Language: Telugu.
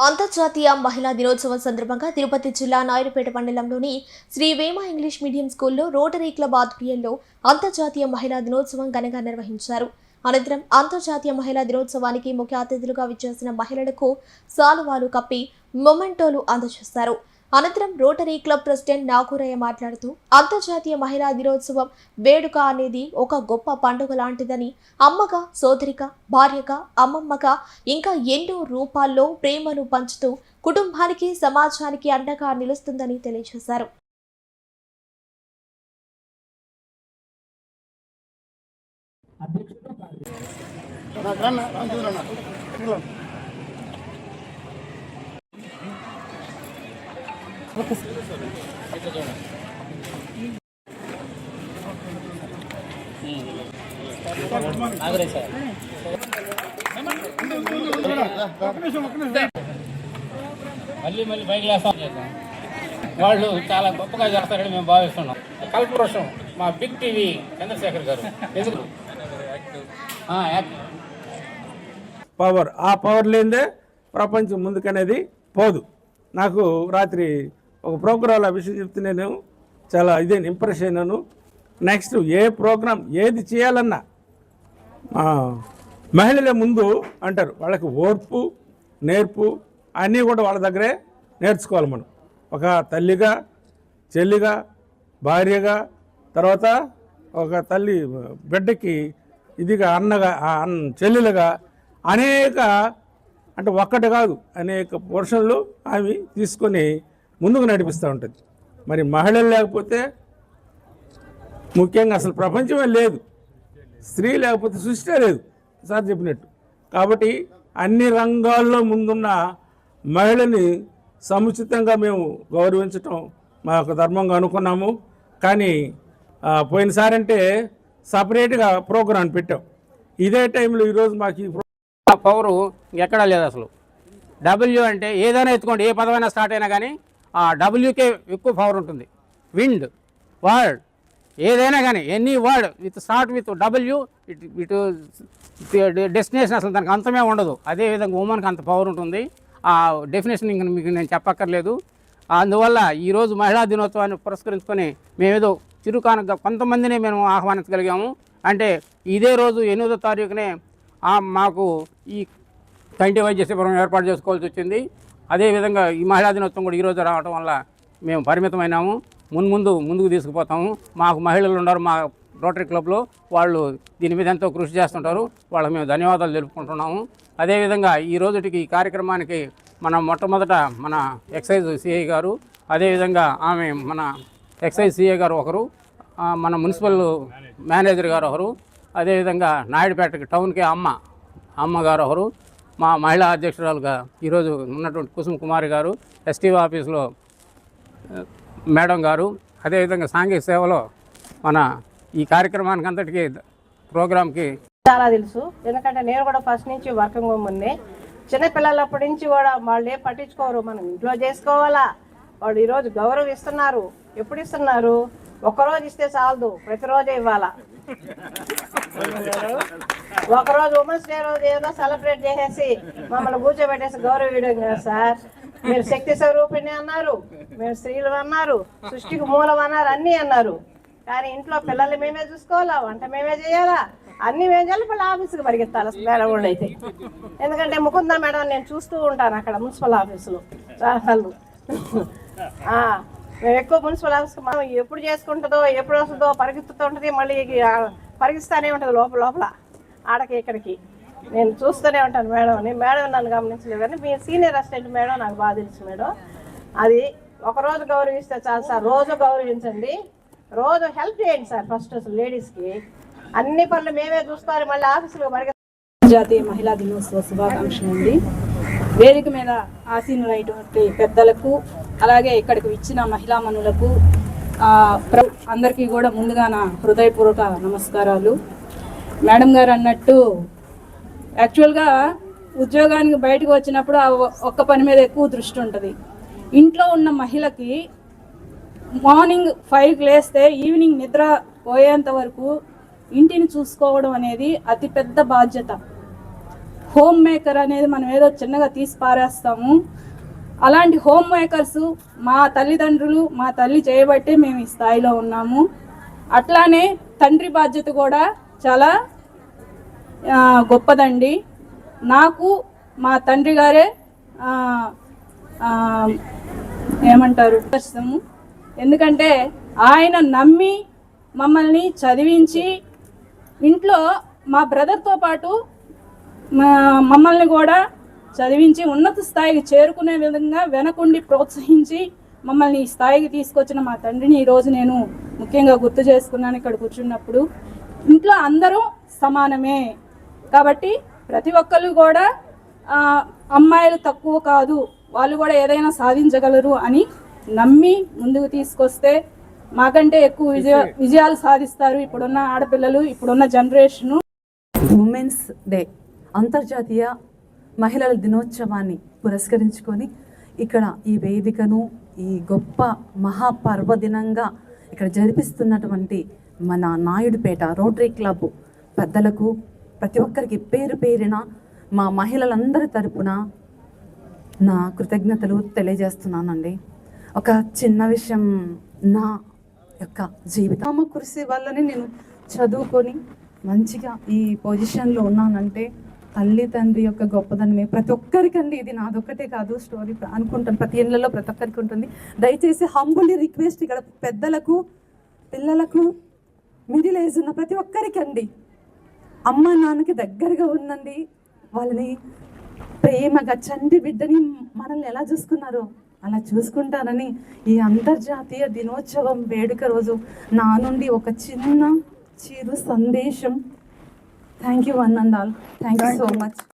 అంతర్జాతీయ మహిళా దినోత్సవం సందర్భంగా తిరుపతి జిల్లా నాయుడుపేట మండలంలోని శ్రీ వేమ ఇంగ్లీష్ మీడియం స్కూల్లో రోటరీ క్లబ్ ఆధ్వర్యంలో అంతర్జాతీయ మహిళా దినోత్సవం ఘనంగా నిర్వహించారు. అనంతరం అంతర్జాతీయ మహిళా దినోత్సవానికి ముఖ్య అతిథులుగా విచ్చేసిన మహిళలకు శాలువాలు కప్పి మొమెంటోలు అందజేశారు. అనంతరం రోటరీ క్లబ్ ప్రెసిడెంట్ నాగూరయ్య మాట్లాడుతూ అంతర్జాతీయ మహిళా దినోత్సవం వేడుక అనేది ఒక గొప్ప పండుగ లాంటిదని, అమ్మగా, సోదరిగా, భార్యగా, అమ్మమ్మగా ఇంకా ఎన్నో రూపాల్లో ప్రేమను పంచుతూ కుటుంబానికి, సమాజానికి అండగా నిలుస్తుందని తెలియజేశారు. మళ్ళీ బైక్ వేస్తాం. వాళ్ళు చాలా గొప్పగా చేస్తారని మేము భావిస్తున్నాం. కల్పవృక్షం మా బిగ్ టీవీ చంద్రశేఖర్ గారు పవర్, ఆ పవర్ లేదే ప్రపంచం ముందుకనేది పోదు. నాకు రాత్రి ఒక ప్రోగ్రాంలో విషయం చెప్తే నేను చాలా ఇంప్రెస్ అయినాను. నెక్స్ట్ ఏ ప్రోగ్రాం ఏది చేయాలన్నా మహిళలే ముందు అంటారు. వాళ్ళకి ఓర్పు, నేర్పు అన్నీ కూడా వాళ్ళ దగ్గరే నేర్చుకోవాలి. మనం ఒక తల్లిగా, చెల్లిగా, భార్యగా, తర్వాత ఒక తల్లి బిడ్డకి ఇదిగా అన్నగా, చెల్లెలుగా అనేక, అంటే ఒక్కటి కాదు అనేక పోర్షన్లు ఆమె తీసుకొని ముందుకు నడిపిస్తూ ఉంటుంది. మరి మహిళలు లేకపోతే ముఖ్యంగా అసలు ప్రపంచమే లేదు. స్త్రీ లేకపోతే సృష్టి లేదు సార్ చెప్పినట్టు. కాబట్టి అన్ని రంగాల్లో ముందున్న మహిళని సముచితంగా మేము గౌరవించటం మా యొక్క ధర్మంగా అనుకున్నాము. కానీ పోయినసారి అంటే సపరేట్గా ప్రోగ్రాం పెట్టాం. ఇదే టైంలో ఈరోజు మాకు ఈ పవరు ఎక్కడా లేదు అసలు. డబ్ల్యూ అంటే ఏదైనా ఎత్తుకోండి, ఏ పదమైనా స్టార్ట్ అయినా కానీ ఆ డబ్ల్యూకే ఎక్కువ పవర్ ఉంటుంది. విండ్, వర్డ్, ఏదైనా కానీ any word with start with W ఇటు డెస్టినేషన్ అసలు దానికి అంతమే ఉండదు. అదేవిధంగా ఉమెన్కి అంత పవర్ ఉంటుంది. ఆ డెఫినేషన్ ఇంక మీకు నేను చెప్పక్కర్లేదు. అందువల్ల ఈరోజు మహిళా దినోత్సవాన్ని పురస్కరించుకొని మేమేదో చిరుకానుగా కొంతమందిని మేము ఆహ్వానించగలిగాము. అంటే ఇదే రోజు 8వ తారీఖునే మాకు ఈ కంటి వైద్య శిబిరం ఏర్పాటు చేసుకోవాల్సి వచ్చింది. అదేవిధంగా ఈ మహిళా దినోత్సవం కూడా ఈరోజు రావడం వల్ల మేము పరిమితమైనాము. ముందుకు తీసుకుపోతాము. మాకు మహిళలు ఉన్నారు మా రోటరీ క్లబ్లో, వాళ్ళు దీని మీద ఎంతో కృషి చేస్తుంటారు. వాళ్ళకి మేము ధన్యవాదాలు తెలుపుకుంటున్నాము. అదేవిధంగా ఈ రోజుటికి ఈ కార్యక్రమానికి మొట్టమొదట మన ఎక్సైజ్ సిఐ గారు, అదేవిధంగా ఆమె మన ఎక్సైజ్ సిఐ గారు ఒకరు, మన మున్సిపల్ మేనేజర్ గారు ఒకరు, అదేవిధంగా నాయుడుపేటకి టౌన్కి అమ్మగారు ఒకరు, మా మహిళా అధ్యక్షురాలుగా ఈరోజు ఉన్నటువంటి కుసుమ్ కుమారి గారు, ఎస్టీఓ ఆఫీసులో మేడం గారు, అదేవిధంగా సాంఘిక సేవలో మన ఈ కార్యక్రమానికి అంతటికీ ప్రోగ్రామ్కి చాలా తెలుసు. ఎందుకంటే నేను కూడా ఫస్ట్ నుంచి వర్కింగ్ ఉమెన్నే. చిన్నపిల్లలప్పటి నుంచి కూడా వాళ్ళు ఏం పట్టించుకోరు, మనం ఇంట్లో చేసుకోవాలా. వాళ్ళు ఈరోజు గౌరవం ఇస్తున్నారు. ఎప్పుడు ఇస్తున్నారు? ఒక్కరోజు ఇస్తే చాలదు, ప్రతిరోజు ఇవ్వాలా. ఒకరోజు ఉమెన్స్ డే రోజు ఏదో సెలబ్రేట్ చేసేసి మమ్మల్ని కూర్చోబెట్టేసి గౌరవ ఇవ్వడం కదా సార్. మీరు శక్తి స్వరూపిణి అన్నారు, మీరు స్త్రీలు అన్నారు, సృష్టికి మూలం అన్నారు, అన్నీ అన్నారు. కానీ ఇంట్లో పిల్లల్ని మేమే చూసుకోవాలా, వంట మేమే చేయాలా, అన్నీ మేము చేయాలి. మళ్ళీ ఆఫీస్కి పరిగెత్తాలి మేడం వాళ్ళు అయితే. ఎందుకంటే ముకుంద మేడం నేను చూస్తూ ఉంటాను అక్కడ మున్సిపల్ ఆఫీసులో చాలాసార్లు. మేము ఎక్కువ మున్సిపల్ ఆఫీస్కి మనం ఎప్పుడు చేసుకుంటుందో, ఎప్పుడు వస్తుందో పరిగెత్తుతూ ఉంటుంది. మళ్ళీ పరిగిస్తూనే ఉంటుంది లోపల ఆడకి ఇక్కడికి. నేను చూస్తూనే ఉంటాను మేడం. మేడం నన్ను గమనించలేదు, కానీ మీ సీనియర్ అసిస్టెంట్ మేడం నాకు బాగా తెలుసు మేడం. అది ఒకరోజు గౌరవిస్తే చాలు సార్. రోజు గౌరవించండి, రోజు హెల్ప్ చేయండి సార్. ఫస్ట్ అసలు లేడీస్కి అన్ని పనులు మేమే చూసుకోవాలి. మళ్ళీ ఆఫీసులో జాతీయ మహిళా దినోత్సవ శుభాకాంక్షలు అండి. వేదిక మీద ఆసీనులైనటువంటి పెద్దలకు, అలాగే ఇక్కడికి ఇచ్చిన మహిళా మనులకు అందరికీ కూడా ముందుగా నా హృదయపూర్వక నమస్కారాలు. మేడం గారు అన్నట్టు యాక్చువల్గా ఉద్యోగానికి బయటకు వచ్చినప్పుడు ఒక్క పని మీద ఎక్కువ దృష్టి ఉంటుంది. ఇంట్లో ఉన్న మహిళకి మార్నింగ్ 5కి లేస్తే ఈవినింగ్ నిద్ర పోయేంత వరకు ఇంటిని చూసుకోవడం అనేది అతిపెద్ద బాధ్యత. హోమ్ మేకర్ అనేది మనం ఏదో చిన్నగా తీసి పారేస్తాము. అలాంటి హోమ్ మేకర్స్ మా తల్లిదండ్రులు, మా తల్లి చేయబట్టే మేము ఈ స్థాయిలో ఉన్నాము. అట్లానే తండ్రి బాధ్యత కూడా చాలా గొప్పదండి. నాకు మా తండ్రి గారే ఏమంటారు కష్టము. ఎందుకంటే ఆయన నమ్మి మమ్మల్ని చదివించి ఇంట్లో మా బ్రదర్తో పాటు మమ్మల్ని కూడా చదివించి ఉన్నత స్థాయికి చేరుకునే విధంగా వెనకుండి ప్రోత్సహించి మమ్మల్ని ఈ స్థాయికి తీసుకొచ్చిన మా తండ్రిని ఈరోజు నేను ముఖ్యంగా గుర్తు చేసుకున్నాను ఇక్కడ కూర్చున్నప్పుడు. ఇంట్లో అందరూ సమానమే కాబట్టి ప్రతి ఒక్కరు కూడా అమ్మాయిలు తక్కువ కాదు, వాళ్ళు కూడా ఏదైనా సాధించగలరు అని నమ్మి ముందుకు తీసుకొస్తే మాకంటే ఎక్కువ విజయాలు సాధిస్తారు ఇప్పుడున్న ఆడపిల్లలు, ఇప్పుడున్న జనరేషను. ఉమెన్స్ డే అంతర్జాతీయ మహిళల దినోత్సవాన్ని పురస్కరించుకొని ఇక్కడ ఈ వేదికను ఈ గొప్ప మహాపర్వదినంగా ఇక్కడ జరిపిస్తున్నటువంటి మన నాయుడుపేట రోటరీ క్లబ్ పెద్దలకు ప్రతి ఒక్కరికి పేరు పేరిన మా మహిళలందరి తరపున నా కృతజ్ఞతలు తెలియజేస్తున్నానండి. ఒక చిన్న విషయం, నా యొక్క జీవితం కృషి వల్లనే నేను చదువుకొని మంచిగా ఈ పొజిషన్లో ఉన్నానంటే తల్లి తండ్రి యొక్క గొప్పదనమే. ప్రతి ఒక్కరికండి, ఇది నాదొక్కటే కాదు స్టోరీ అనుకుంటాను, ప్రతి ఇళ్ళలో ప్రతి ఒక్కరికి ఉంటుంది. దయచేసి హంబుల్లీ రిక్వెస్ట్ ఇక్కడ పెద్దలకు, పిల్లలకు, మిడిల్ ఏజ్ ఉన్న ప్రతి ఒక్కరికి అండి, అమ్మ నాన్నకి దగ్గరగా ఉండండి. వాళ్ళని ప్రేమగా చంటి బిడ్డని మనల్ని ఎలా చూసుకున్నారో అలా చూసుకుంటారని ఈ అంతర్జాతీయ దినోత్సవం వేడుక రోజు నా నుండి ఒక చిరు సందేశం. Thank you one and all. Thank you so much.